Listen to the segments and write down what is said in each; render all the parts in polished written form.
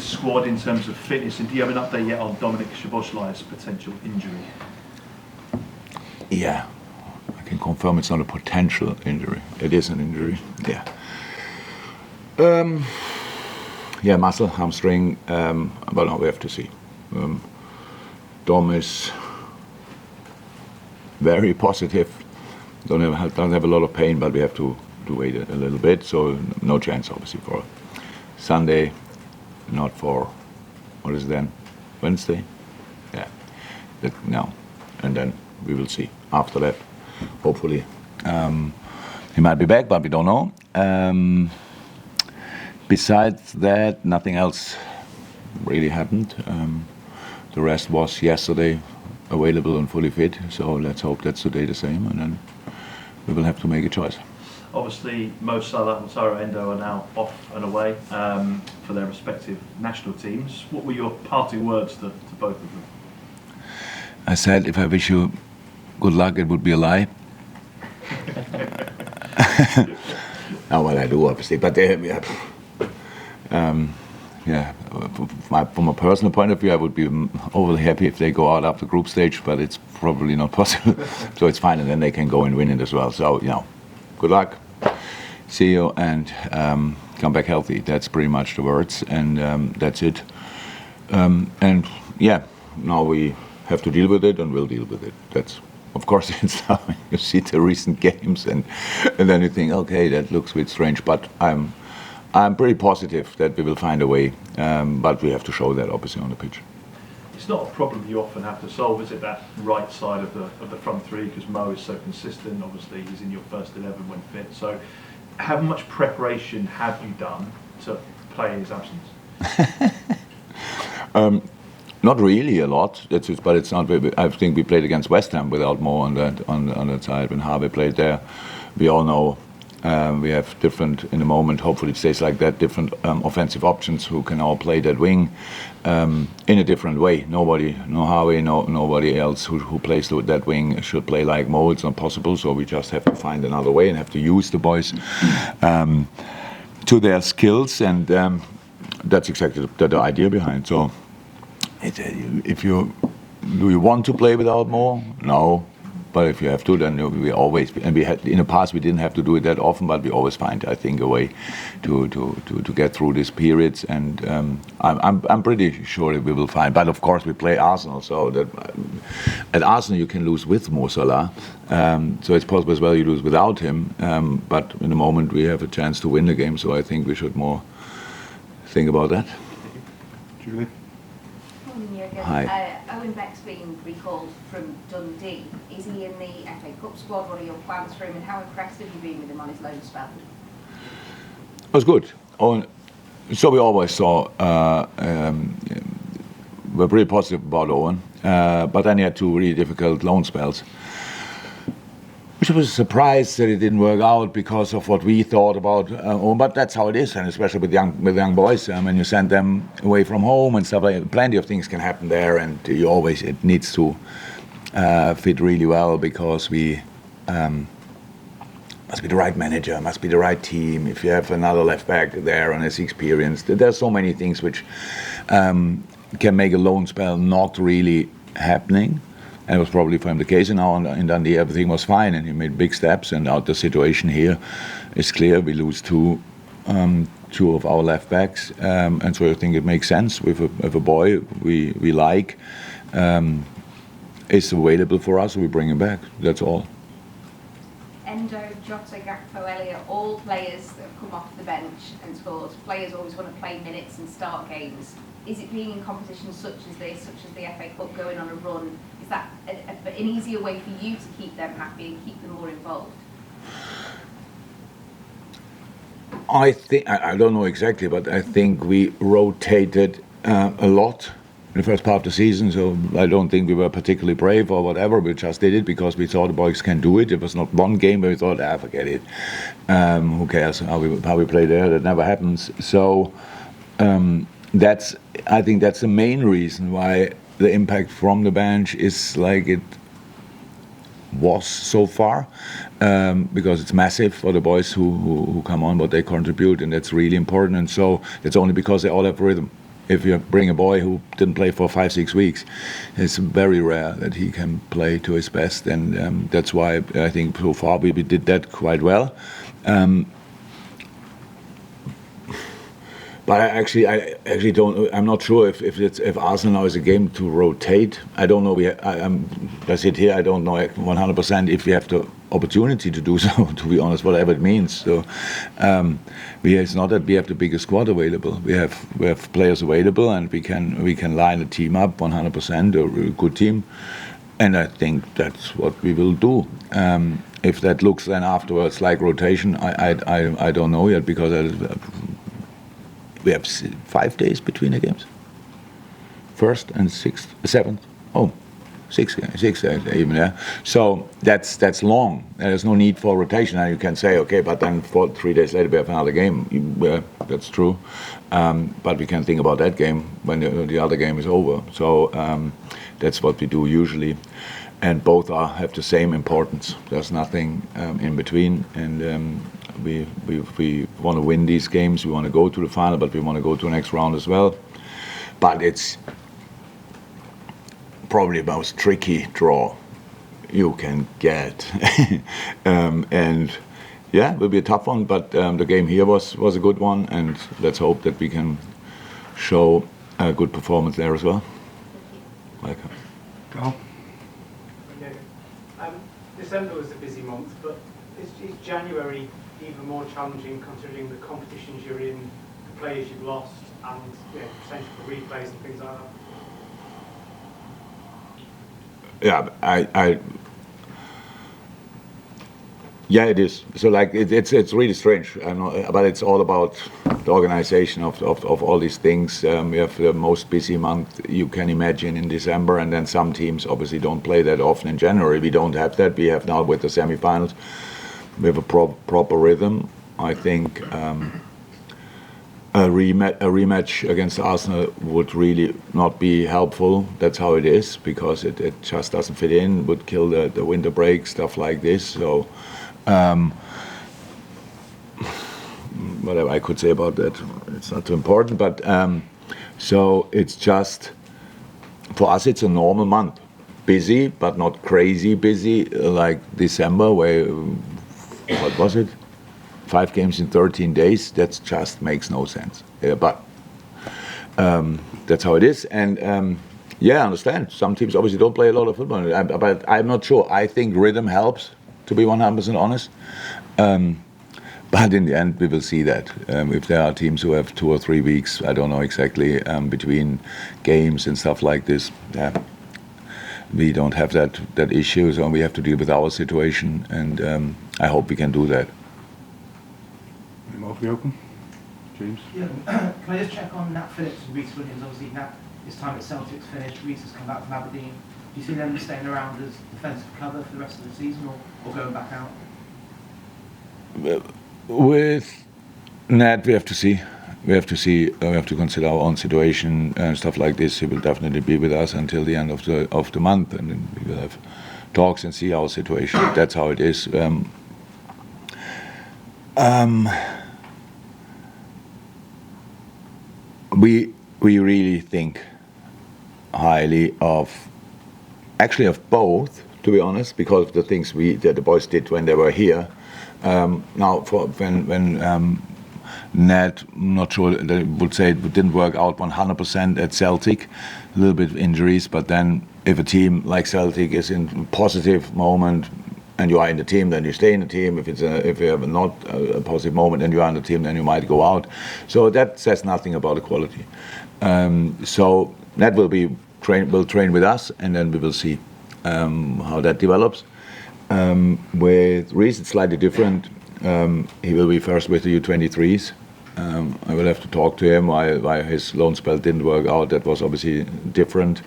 this squad in terms of fitness, and do you have an update yet on Dominic Szoboszlai's potential injury? Yeah, I can confirm it's not a potential injury. It is an injury. Yeah. Yeah, muscle, hamstring. But no, we have to see. Dom is very positive. Don't have a lot of pain, but we have to wait a little bit. So no chance, obviously, for Sunday. Not for what is it then? Wednesday. Yeah. No, and then we will see after that. Hopefully, he might be back, but we don't know. Besides that, nothing else really happened. The rest was yesterday available and fully fit, so let's hope that's today the same, and then we will have to make a choice. Obviously, Mo Salah and Taro Endo are now off and away for their respective national teams. What were your parting words to both of them? I said, if I wish you good luck, it would be a lie. No, well, I do, obviously, but from a personal point of view, I would be overly happy if they go out after group stage, but it's probably not possible. So it's fine, and then they can go and win it as well. So, good luck, see you, and come back healthy. That's pretty much the words, and that's it. Now we have to deal with it, and we'll deal with it. That's, of course, it's how you see the recent games, and then you think, okay, that looks a bit strange, but I'm pretty positive that we will find a way, but we have to show that obviously on the pitch. It's not a problem you often have to solve, is it, that right side of the front three, because Mo is so consistent. Obviously, he's in your first 11 when fit. So, how much preparation have you done to play in his absence? Not really a lot. But it's not. I think we played against West Ham without Mo on that side. When Harvey played there, we all know. We have different, in the moment, hopefully it stays like that, different offensive options who can all play that wing in a different way. No Harvey, nobody else who plays that wing should play like Mo. It's not possible, so we just have to find another way and have to use the boys to their skills, and that's exactly the idea behind. So, do you want to play without Mo? No. But if you have to, then we always, and we had in the past we didn't have to do it that often, but we always find, I think, a way to get through these periods, and I'm pretty sure that we will find. But of course, we play Arsenal, so that at Arsenal you can lose with Mo Salah, so it's possible as well you lose without him. But in the moment we have a chance to win the game, so I think we should more think about that. Julie. Hi. Owen Beck's been recalled from Dundee. Is he in the FA Cup squad? What are your plans for him, and how impressed have you been with him on his loan spell? It was good. Owen, so we always saw we're pretty positive about Owen, but then he had two really difficult loan spells, which was a surprise that it didn't work out because of what we thought about Owen. But that's how it is, and especially with young boys, when you send them away from home and stuff, plenty of things can happen there, and it needs to fit really well, because we must be the right manager, must be the right team. If you have another left back there and is experienced, there's so many things which can make a loan spell not really happening. And it was probably for him the case. And now in Dundee everything was fine, and he made big steps. And now the situation here is clear. We lose two of our left backs, and so I think it makes sense with a boy we like. Is available for us, so we bring him back. That's all. Endo, Jota, Gakpo, Elliott, all players that have come off the bench and scored. Players always want to play minutes and start games. Is it being in competitions such as this, such as the FA Cup, going on a run, is that an easier way for you to keep them happy and keep them more involved? I think, I don't know exactly, but I think we rotated a lot in the first part of the season, so I don't think we were particularly brave or whatever. We just did it because we thought the boys can do it. It was not one game where we thought, forget it. Who cares how we play there? That never happens. So I think that's the main reason why the impact from the bench is like it was so far, because it's massive for the boys who come on, what they contribute, and that's really important. And so it's only because they all have rhythm. if you bring a boy who didn't play for 5-6 weeks, it's very rare that he can play to his best, and that's why I think so far we did that quite well. But I actually don't. I'm not sure if Arsenal now is a game to rotate. I don't know. I sit here. I don't know 100% if we have the opportunity to do so. To be honest, whatever it means. So, it's not that we have the biggest squad available. We have players available, and we can line a team up 100%, a good team, and I think that's what we will do. If that looks then afterwards like rotation, I don't know yet, because we have 5 days between the games. 1st and 6th, 7th. Oh, 6 days even, yeah. So that's long. There's no need for rotation. And you can say, okay, but then 3 days later we have another game. That's true. But we can think about that game when the other game is over. So that's what we do usually. And both have the same importance. There's nothing in between. And we want to win these games. We want to go to the final, but we want to go to the next round as well. But it's probably the most tricky draw you can get. And yeah, it will be a tough one, but the game here was a good one, and let's hope that we can show a good performance there as well. Welcome. Go. December was a busy month, but is January even more challenging considering the competitions you're in, the players you've lost, and potential for replays and things like that? Yeah, yeah, it is. So like it's really strange. I know, but it's all about the organization of all these things. We have the most busy month you can imagine in December, and then some teams obviously don't play that often in January. We don't have that. We have now with the semifinals, we have a proper rhythm. I think a rematch against Arsenal would really not be helpful. That's how it is, because it just doesn't fit in. Would kill the winter break, stuff like this. So. Whatever I could say about that, it's not too important. But so it's just, for us, it's a normal month. Busy, but not crazy busy like December, where, what was it? 5 games in 13 days. That just makes no sense. But that's how it is. And yeah, I understand. Some teams obviously don't play a lot of football. But I'm not sure. I think rhythm helps, to be 100% honest. But in the end, we will see that. If there are teams who have 2 or 3 weeks, I don't know exactly, between games and stuff like this, we don't have that issue, so we have to deal with our situation, and I hope we can do that. Mouth open. James? Yeah, can I just check on Nat Phillips and Reece Williams? Obviously, Nat, his time at Celtic's finished. Reece has come back from Aberdeen. Do you see them staying around as defensive cover for the rest of the season, or going back out? With Nat, we have to see. We have to consider our own situation and stuff like this. He will definitely be with us until the end of the month, and then we will have talks and see our situation. That's how it is. We really think highly of both, to be honest, because of the things that the boys did when they were here. Now, when Ned, I'm not sure, they would say it didn't work out 100% at Celtic, a little bit of injuries, but then if a team like Celtic is in a positive moment and you are in the team, then you stay in the team. If you have not a positive moment and you are in the team, then you might go out. So that says nothing about the quality. So Ned will train with us, and then we will see how that develops. With Reece, it's slightly different. He will be first with the U23s. I will have to talk to him why his loan spell didn't work out. That was obviously different.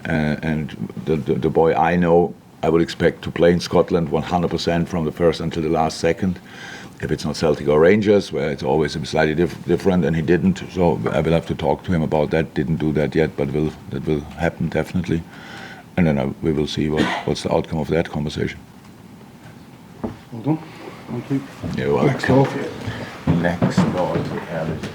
And the boy I know, I would expect to play in Scotland 100% from the first until the last second. If it's not Celtic or Rangers, where it's always slightly different, and he didn't. So I will have to talk to him about that. Didn't do that yet, but that will happen definitely. And then we will see what's the outcome of that conversation. Well done. Thank you. You're welcome. Next off. Next door to Alice.